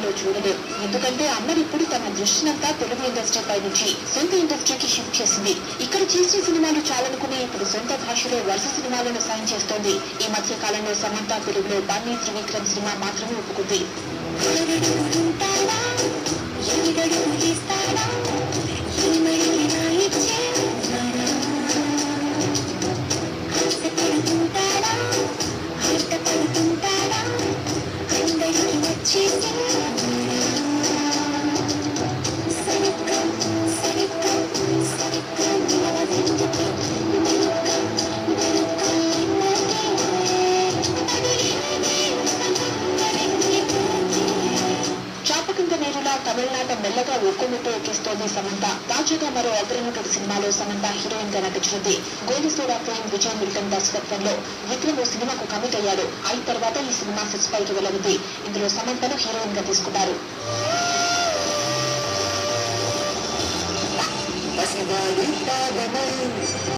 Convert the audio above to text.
సినిమాలో చూడలేం. ఎందుకంటే అమ్మడు ఇప్పుడు తన దృష్టినంతా తెలుగు ఇండస్ట్రీపై నుంచి సొంత ఇండస్ట్రీకి షిఫ్ట్ చేసింది. ఇక్కడ చేసిన సినిమాలు చాలనుకుని ఇప్పుడు సొంత భాషలో వరుస సినిమాలను సైన్ చేస్తోంది. ఈ మధ్య కాలంలో సమంత తెలుగులో బన్నీ త్రివిక్రమ్ సినిమా మాత్రమే ఒప్పుకుంది. తమిళనాట మెల్లగా ఒక్కొక్కటి ఎక్కిస్తోంది సమంత. తాజాగా మరో అగ్రనటుడు సినిమాలో సమంత హీరోయిన్ గా నటించింది. గోలిసోడా ఫేమ్ విజయ్ మిల్టన్ దర్శకత్వంలో విక్రమ్ ఓ సినిమాకు కమిట్ అయ్యాడు. అయిన తర్వాత ఈ సినిమా సెట్స్ పైకి వెళ్లనుంది. ఇందులో సమంతను హీరోయిన్ గా తీసుకున్నారు.